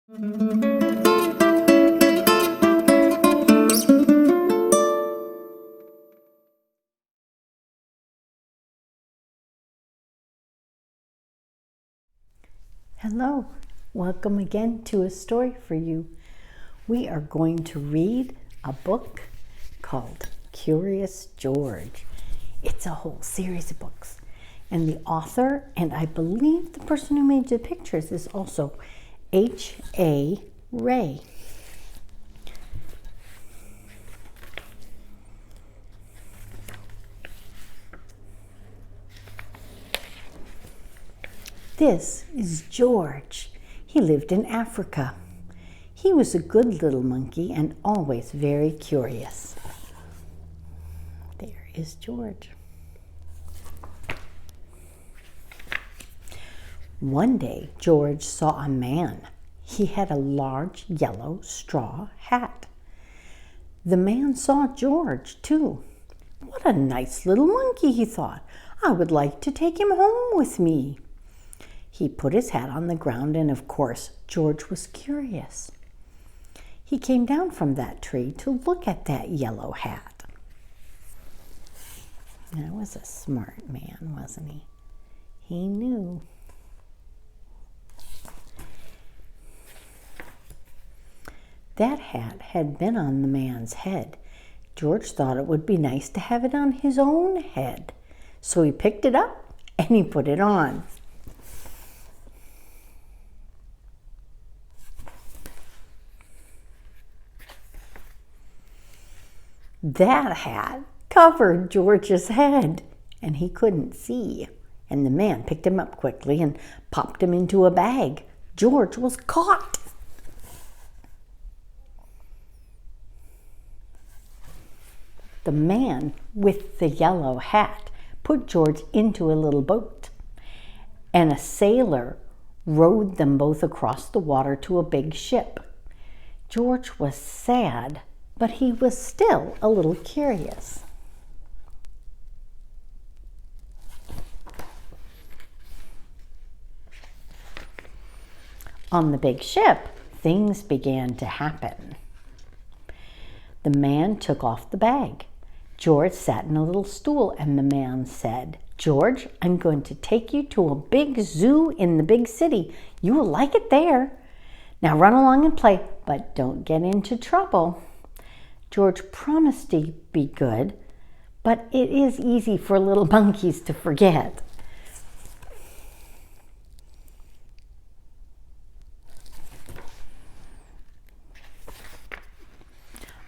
Hello, welcome again to A Story for You. We are going to read a book called Curious George. It's a whole series of books, and the author, and I believe the person who made the pictures, is also H.A. Ray. This is George. He lived in Africa. He was a good little monkey and always very curious. There is George. One day, George saw a man. He had a large yellow straw hat. The man saw George, too. What a nice little monkey, he thought. I would like to take him home with me. He put his hat on the ground, and of course, George was curious. He came down from that tree to look at that yellow hat. That was a smart man, wasn't he? He knew. That hat had been on the man's head. George thought it would be nice to have it on his own head. So he picked it up and he put it on. That hat covered George's head, and he couldn't see. And the man picked him up quickly and popped him into a bag. George was caught. The man with the yellow hat put George into a little boat, and a sailor rowed them both across the water to a big ship. George was sad, but he was still a little curious. On the big ship, things began to happen. The man took off the bag. George sat in a little stool, and the man said, "George, I'm going to take you to a big zoo in the big city. You will like it there. Now run along and play, but don't get into trouble." George promised to be good, but it is easy for little monkeys to forget.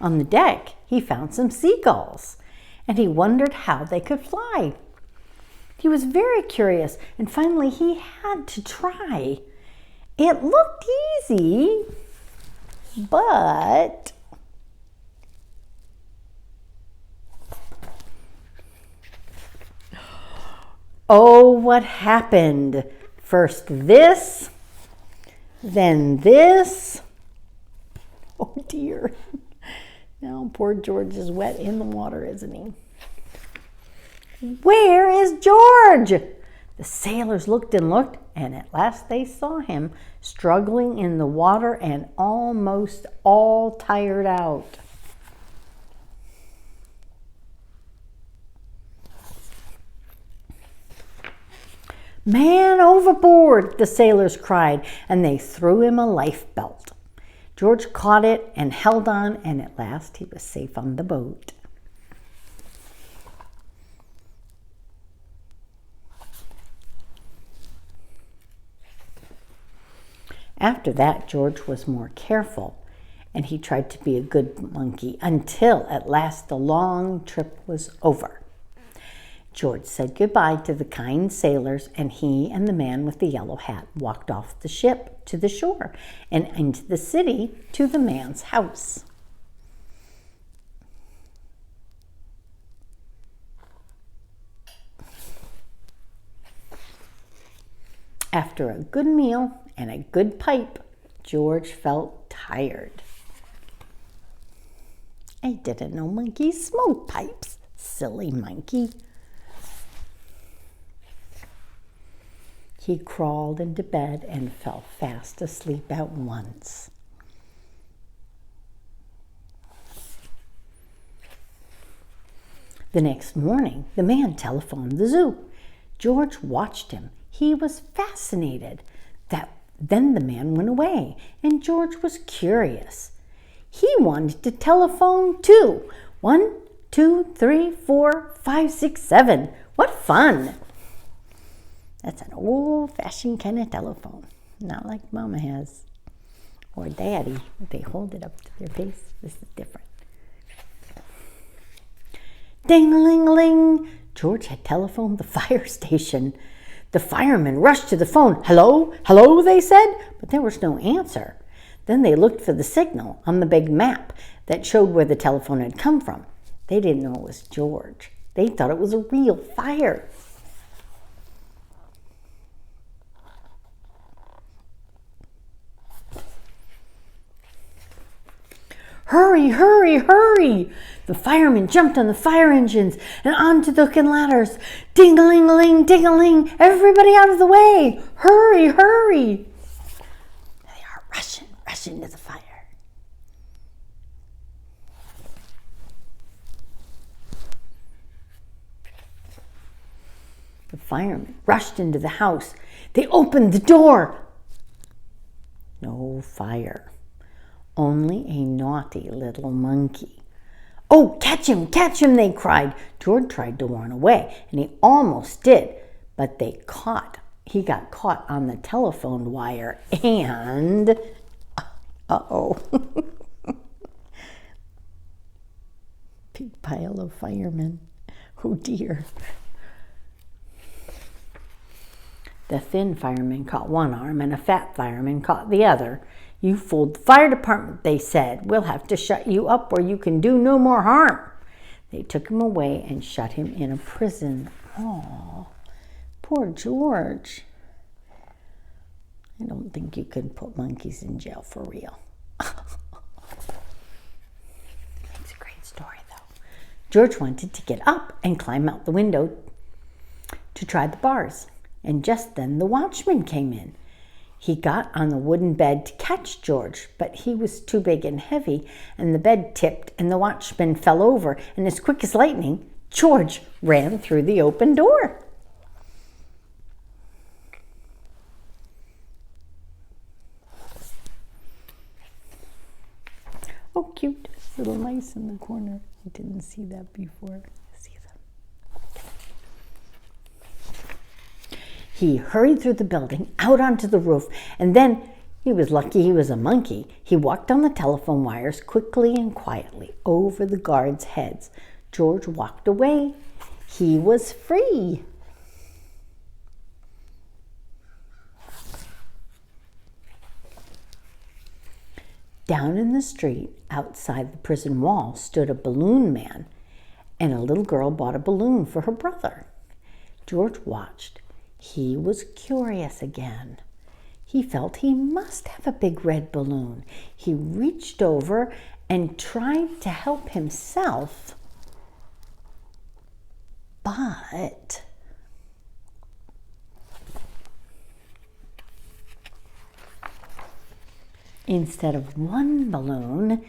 On the deck, he found some seagulls, and he wondered how they could fly. He was very curious, and finally he had to try. It looked easy, but oh, what happened? First this, then this. Oh dear. Now poor George is wet in the water, isn't he? Where is George? The sailors looked and looked, and at last they saw him struggling in the water and almost all tired out. "Man overboard!" the sailors cried, and they threw him a life belt. George caught it and held on, and at last he was safe on the boat. After that, George was more careful, and he tried to be a good monkey until at last the long trip was over. George said goodbye to the kind sailors, and he and the man with the yellow hat walked off the ship to the shore and into the city to the man's house. After a good meal and a good pipe, George felt tired. "I didn't know monkeys smoke pipes, silly monkey." He crawled into bed and fell fast asleep at once. The next morning, the man telephoned the zoo. George watched him. He was fascinated. Then the man went away, and George was curious. He wanted to telephone too. 1, 2, 3, 4, 5, 6, 7. What fun! That's an old-fashioned kind of telephone, not like Mama has or Daddy. They hold it up to their face. This is different. Ding-a-ling-a-ling! George had telephoned the fire station. The firemen rushed to the phone. Hello? Hello, they said, but there was no answer. Then they looked for the signal on the big map that showed where the telephone had come from. They didn't know it was George. They thought it was a real fire. Hurry, hurry, hurry! The firemen jumped on the fire engines and onto the hook and ladders. Ding-a-ling-a-ling, ding-a-ling, everybody out of the way! Hurry, hurry! They are rushing to the fire. The firemen rushed into the house. They opened the door. No fire. Only a naughty little monkey. Oh, catch him, they cried. George tried to run away, and he almost did, but he got caught on the telephone wire, and uh-oh. Big pile of firemen. Oh dear. The thin fireman caught one arm, and a fat fireman caught the other. You fooled the fire department, they said. We'll have to shut you up where you can do no more harm. They took him away and shut him in a prison. Oh, poor George. I don't think you could put monkeys in jail for real. It's a great story, though. George wanted to get up and climb out the window to try the bars. And just then the watchman came in. He got on the wooden bed to catch George, but he was too big and heavy, and the bed tipped, and the watchman fell over, and as quick as lightning, George ran through the open door. Oh, cute. Little mice in the corner. I didn't see that before. He hurried through the building, out onto the roof, and then, he was lucky he was a monkey, he walked on the telephone wires quickly and quietly over the guards' heads. George walked away. He was free. Down in the street, outside the prison wall, stood a balloon man, and a little girl bought a balloon for her brother. George watched. He was curious again. He felt he must have a big red balloon. He reached over and tried to help himself, but instead of one balloon,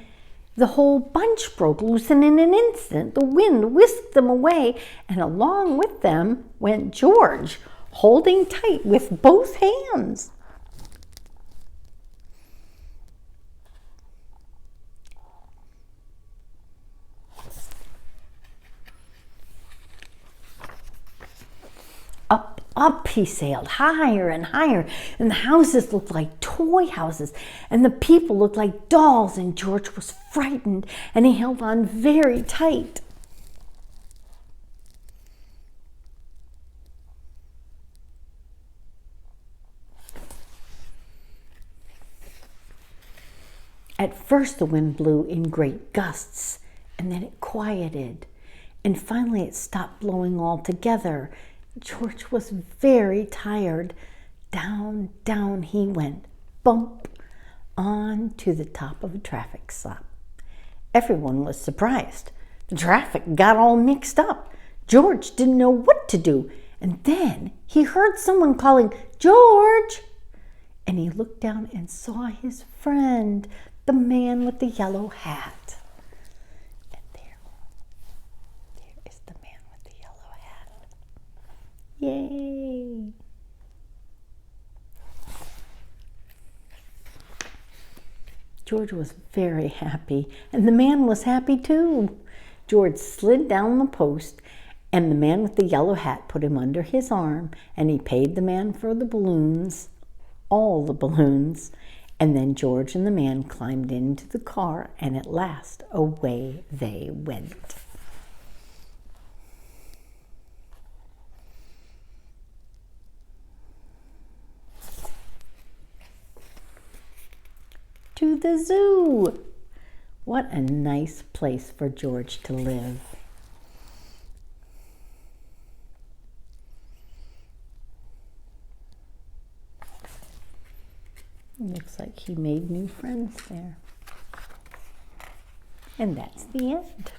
the whole bunch broke loose, and in an instant the wind whisked them away, and along with them went George, holding tight with both hands. Up he sailed, higher and higher, and the houses looked like toy houses, and the people looked like dolls, and George was frightened, and he held on very tight. At first the wind blew in great gusts, and then it quieted, and finally it stopped blowing altogether. George was very tired. Down, down he went, bump, on to the top of a traffic stop. Everyone was surprised. The traffic got all mixed up. George didn't know what to do, And then he heard someone calling, "George!" And he looked down and saw his friend, the man with the yellow hat. And there is the man with the yellow hat. Yay! George was very happy, and the man was happy too. George slid down the post, and the man with the yellow hat put him under his arm, and he paid the man for the balloons, all the balloons, and then George and the man climbed into the car, and at last away they went. To the zoo! What a nice place for George to live. Looks like he made new friends there. And that's the end.